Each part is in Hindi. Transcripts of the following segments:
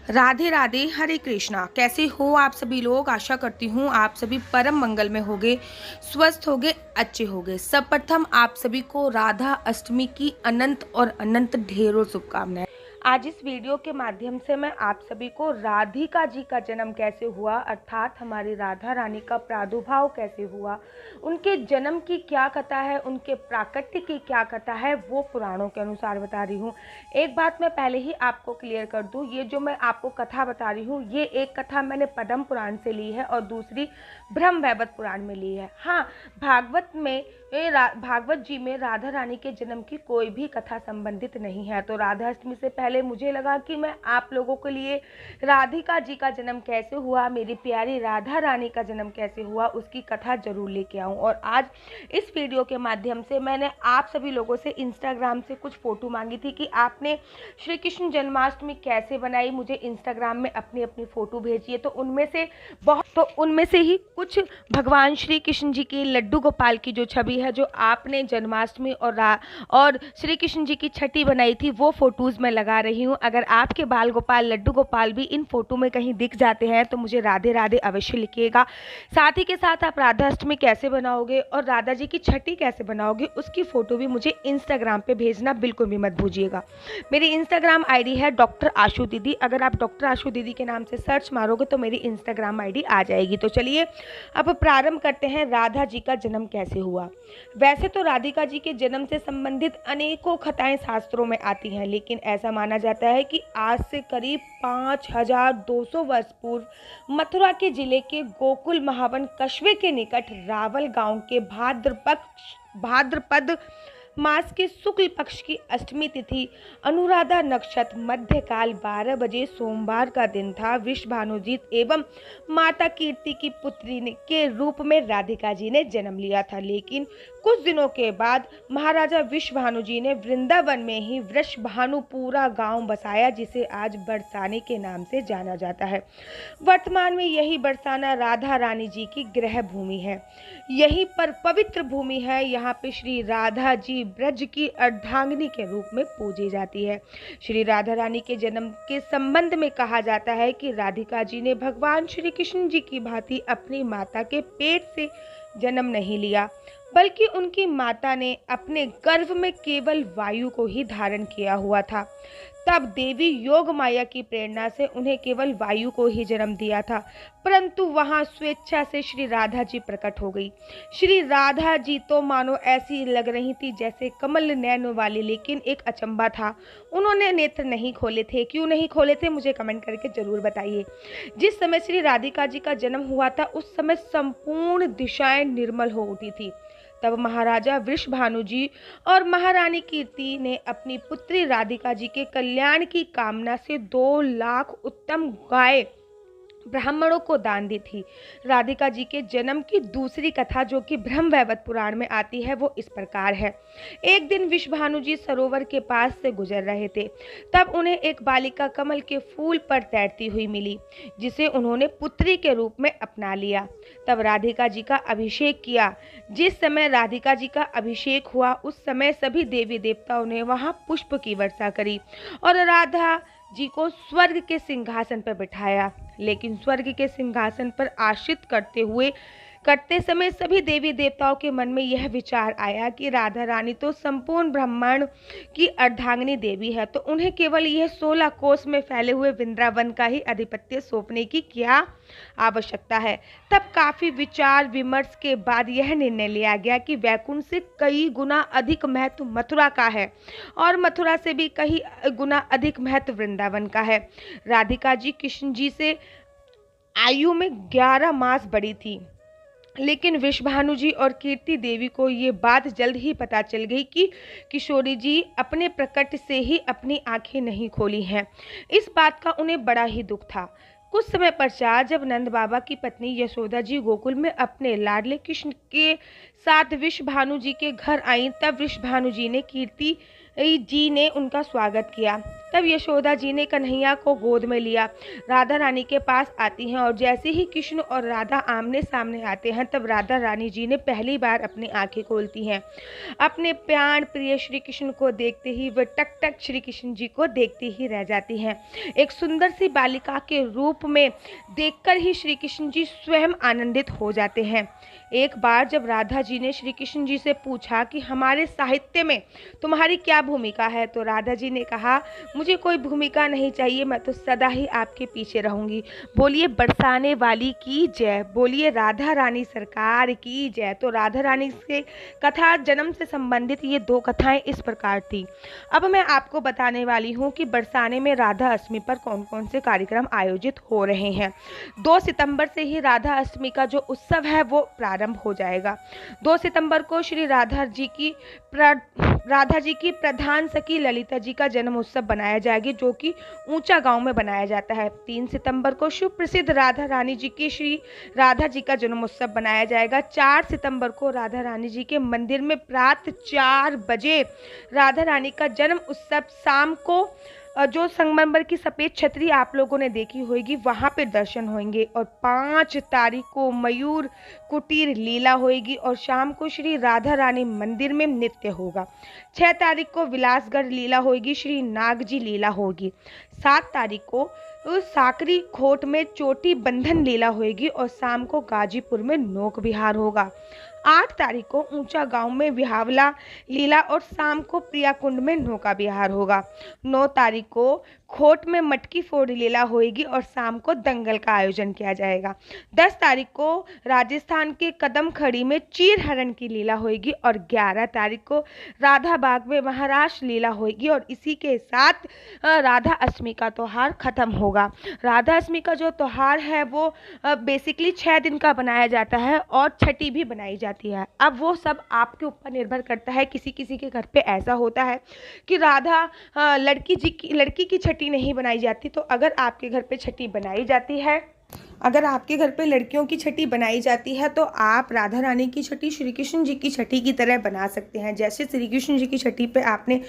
राधे राधे, हरे कृष्णा। कैसे हो आप सभी लोग? आशा करती हूँ आप सभी परम मंगल में होगे, स्वस्थ होगे, अच्छे होगे। सर्वप्रथम आप सभी को राधा अष्टमी की अनंत और अनंत ढेरों शुभकामनाएं। आज इस वीडियो के माध्यम से मैं आप सभी को राधिका जी का जन्म कैसे हुआ, अर्थात हमारी राधा रानी का प्रादुर्भाव कैसे हुआ, उनके जन्म की क्या कथा है, उनके प्राकट्य की क्या कथा है, वो पुराणों के अनुसार बता रही हूँ। एक बात मैं पहले ही आपको क्लियर कर दूँ, ये जो मैं आपको कथा बता रही हूँ, ये एक कथा मैंने पद्म पुराण से ली है और दूसरी ब्रह्म वैवर्त पुराण में ली है। हाँ, भागवत जी में राधा रानी के जन्म की कोई भी कथा संबंधित नहीं है। तो राधा अष्टमी से पहले मुझे लगा कि मैं आप लोगों के लिए राधिका जी का जन्म कैसे हुआ, मेरी प्यारी राधा रानी का जन्म कैसे हुआ, उसकी कथा जरूर लेके आऊँ। और आज इस वीडियो के माध्यम से मैंने आप सभी लोगों से इंस्टाग्राम से कुछ फ़ोटो मांगी थी कि आपने श्री कृष्ण जन्माष्टमी कैसे बनाई, मुझे इंस्टाग्राम में अपनी अपनी फ़ोटो भेजिए। तो उनमें से ही कुछ भगवान श्री कृष्ण जी के लड्डू गोपाल की जो छवि है, जो आपने जन्माष्टमी और श्री कृष्ण जी की छठी बनाई थी, वो फ़ोटोज़ मैं लगा रही हूँ। अगर आपके बाल गोपाल, लड्डू गोपाल भी इन फ़ोटो में कहीं दिख जाते हैं तो मुझे राधे राधे अवश्य लिखिएगा। साथ ही के साथ आप राधा अष्टमी कैसे बनाओगे और राधा जी की छठी कैसे बनाओगे, उसकी फ़ोटो भी मुझे इंस्टाग्राम पे भेजना बिल्कुल भी मत भूलिएगा। मेरी इंस्टाग्राम आईडी है डॉक्टर आशु दीदी। अगर आप डॉक्टर आशु दीदी के नाम से सर्च मारोगे तो मेरी इंस्टाग्राम आईडी आ जाएगी। तो चलिए अब प्रारंभ करते हैं, राधा जी का जन्म कैसे हुआ। वैसे तो राधिका जी के जन्म से संबंधित अनेकों कथाएं शास्त्रों में आती हैं, लेकिन ऐसा माना जाता है कि आज से करीब 5200 वर्ष पूर्व मथुरा के जिले के गोकुल महावन कस्बे के निकट रावल गांव के भाद्रपद मास के शुक्ल पक्ष की अष्टमी तिथि अनुराधा नक्षत्र मध्यकाल 12 बजे सोमवार का दिन था। विश्वभानुजीत एवं माता कीर्ति की पुत्री के रूप में राधिका जी ने जन्म लिया था, लेकिन कुछ दिनों के बाद महाराजा विश्वभानु जी ने वृंदावन में ही वृषभानुपुरा गांव बसाया, जिसे आज बरसाने के नाम से जाना जाता है। वर्तमान में यही बरसाना राधा रानी जी की गृह भूमि है। यहीं पर पवित्र भूमि है। यहाँ पे श्री राधा जी ब्रज की अर्धांगिनी के रूप में पूजी जाती है। श्री राधा रानी के जन्म के संबंध में कहा जाता है कि राधिका जी ने भगवान श्री कृष्ण जी की भांति अपनी माता के पेट से जन्म नहीं लिया, बल्कि उनकी माता ने अपने गर्भ में केवल वायु को ही धारण किया हुआ था। तब देवी योग माया की प्रेरणा से उन्हें केवल वायु को ही जन्म दिया था, परंतु वहां स्वेच्छा से श्री राधा जी प्रकट हो गई। श्री राधा जी तो मानो ऐसी लग रही थी जैसे कमल नयन वाली, लेकिन एक अचंबा था, उन्होंने नेत्र नहीं खोले थे। क्यों नहीं खोले थे, मुझे कमेंट करके जरूर बताइए। जिस समय श्री राधिका जी का जन्म हुआ था उस समय संपूर्ण दिशाएं निर्मल हो उठी थी। तब महाराजा वृषभानु जी और महारानी कीर्ति ने अपनी पुत्री राधिका जी के कल्याण की कामना से 2 लाख उत्तम गाय ब्राह्मणों को दान दी थी। राधिका जी के जन्म की दूसरी कथा, जो कि ब्रह्म वैवर्त पुराण में आती है, वो इस प्रकार है। एक दिन विश्वभानु जी सरोवर के पास से गुजर रहे थे, तब उन्हें एक बालिका कमल के फूल पर तैरती हुई मिली, जिसे उन्होंने पुत्री के रूप में अपना लिया। तब राधिका जी का अभिषेक किया। जिस समय राधिका जी का अभिषेक हुआ उस समय सभी देवी देवताओं ने वहां पुष्प की वर्षा करी और राधा जी को स्वर्ग के सिंहासन पर बिठाया। लेकिन स्वर्ग के सिंहासन पर आश्रित करते समय सभी देवी देवताओं के मन में यह विचार आया कि राधा रानी तो संपूर्ण ब्रह्मांड की अर्धांगिनी देवी है, तो उन्हें केवल यह 16 कोस में फैले हुए वृंदावन का ही आधिपत्य सौंपने की क्या आवश्यकता है। तब काफी विचार विमर्श के बाद यह निर्णय लिया गया कि वैकुंठ से कई गुना अधिक महत्व मथुरा का है और मथुरा से भी कई गुना अधिक महत्व वृंदावन का है। राधिका जी कृष्ण जी से आयु में 11 मास बड़ी थी, लेकिन विश्वभानु जी और कीर्ति देवी को ये बात जल्द ही पता चल गई कि किशोरी जी अपने प्रकट से ही अपनी आंखें नहीं खोली हैं। इस बात का उन्हें बड़ा ही दुख था। कुछ समय पश्चात जब नंद बाबा की पत्नी यशोदा जी गोकुल में अपने लाडले कृष्ण के साथ विश्वभानु जी के घर आईं, तब विश्वभानु जी ने कीर्ति जी ने उनका स्वागत किया। तब यशोदा जी ने कन्हैया को गोद में लिया। राधा रानी के पास आती हैं और जैसे ही कृष्ण और राधा आमने सामने आते हैं तब राधा रानी जी ने पहली बार अपनी आंखें खोलती हैं। अपने प्राण प्रिय श्री कृष्ण को देखते ही वह टक टक श्री कृष्ण जी को देखती ही रह जाती हैं। एक सुंदर सी बालिका के रूप में देखकर ही श्री कृष्ण जी स्वयं आनंदित हो जाते हैं। एक बार जब राधा जी ने श्री कृष्ण जी से पूछा कि हमारे साहित्य में तुम्हारी क्या भूमिका है, तो राधा जी ने कहा, मुझे कोई भूमिका नहीं चाहिए, मैं तो सदा ही आपके पीछे रहूंगी। बोलिए बरसाने वाली की जय, बोलिए राधा रानी सरकार की जय। तो राधा रानी से कथा जन्म से संबंधित ये दो कथाएं इस प्रकार थी। अब मैं आपको बताने वाली हूँ कि बरसाने में राधा अष्टमी पर कौन कौन से कार्यक्रम आयोजित हो रहे हैं। 2 सितंबर से ही राधा अष्टमी का जो उत्सव है वो प्रारंभ हो जाएगा। 2 सितंबर को श्री राधा जी की प्रधान सखी ललिता जी का जन्म उत्सव बनाया जाएगा, जो कि ऊंचा गांव में बनाया जाता है। 3 सितंबर को सुप्रसिद्ध राधा रानी जी की श्री राधा जी का जन्म उत्सव बनाया जाएगा। 4 सितंबर को राधा रानी जी के मंदिर में प्रातः 4 बजे राधा रानी का जन्म उत्सव शाम को जो संगमरमर की सफ़ेद छतरी आप लोगों ने देखी होगी वहाँ पे दर्शन होंगे। और 5 तारीख को मयूर कुटीर लीला होगी और शाम को श्री राधा रानी मंदिर में नृत्य होगा। 6 तारीख को विलासगढ़ लीला होगी, श्री नागजी लीला होगी। 7 तारीख को साकरी खोट में चोटी बंधन लीला होगी और शाम को गाजीपुर में नोक विहार होगा। 8 तारीख को ऊंचा गांव में विहावला लीला और शाम को प्रियाकुंड में नौका विहार होगा। 9 तारीख को खोट में मटकी फोड़ लीला होगी और शाम को दंगल का आयोजन किया जाएगा। 10 तारीख को राजस्थान के कदम खड़ी में चीर हरण की लीला होगी और 11 तारीख को राधा बाग में महाराष्ट्र लीला होगी और इसी के साथ राधा अष्टमी का त्यौहार खत्म होगा। राधा अष्टमी का जो त्यौहार है वो बेसिकली 6 दिन का बनाया जाता है और छठी भी बनाई जाती है। अब वो सब आपके ऊपर निर्भर करता है। किसी किसी के घर पे ऐसा होता है कि लड़की की छठी नहीं बनाई जाती। तो अगर आपके घर पे छठी बनाई जाती है, अगर आपके घर पे लड़कियों की छठी बनाई जाती है तो आप राधा रानी की छठी श्री कृष्ण जी की छठी की तरह बना सकते हैं। जैसे श्री कृष्ण जी की छठी पे आपने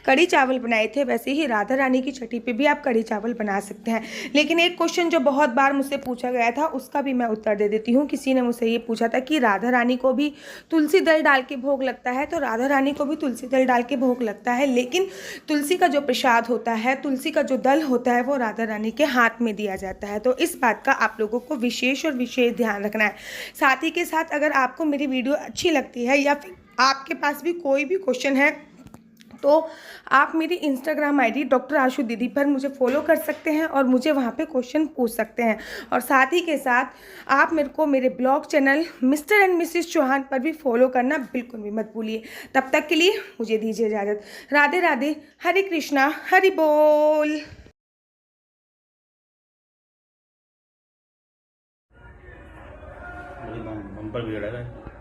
कढ़ी चावल बनाए थे, वैसे ही राधा रानी की छठी पे भी आप कढ़ी चावल बना सकते हैं। लेकिन एक क्वेश्चन जो बहुत बार मुझसे पूछा गया था उसका भी मैं उत्तर दे देती हूँ। किसी ने मुझसे ये पूछा था कि राधा रानी को भी तुलसी दल डाल के भोग लगता है, तो राधा रानी को भी तुलसी दल डाल के भोग लगता है, लेकिन तुलसी का जो प्रसाद होता है, तुलसी का जो दल होता है वो राधा रानी के हाथ में दिया जाता है। तो इस बात का आप लोगों को विशेष ध्यान रखना है। साथ ही के साथ अगर आपको मेरी वीडियो अच्छी लगती है या फिर आपके पास भी कोई भी क्वेश्चन है तो आप मेरी इंस्टाग्राम आईडी डॉक्टर आशु दीदी पर मुझे फॉलो कर सकते हैं और मुझे वहाँ पे क्वेश्चन पूछ सकते हैं। और साथ ही के साथ आप मेरे को मेरे blog channel Mr and Mrs Chauhan पर भी फॉलो करना बिल्कुल भी मत भूलिए। तब तक के लिए मुझे दीजिए इजाज़त। राधे राधे, हरे कृष्णा, हरि बोल। बम्पर बिगड़ा है।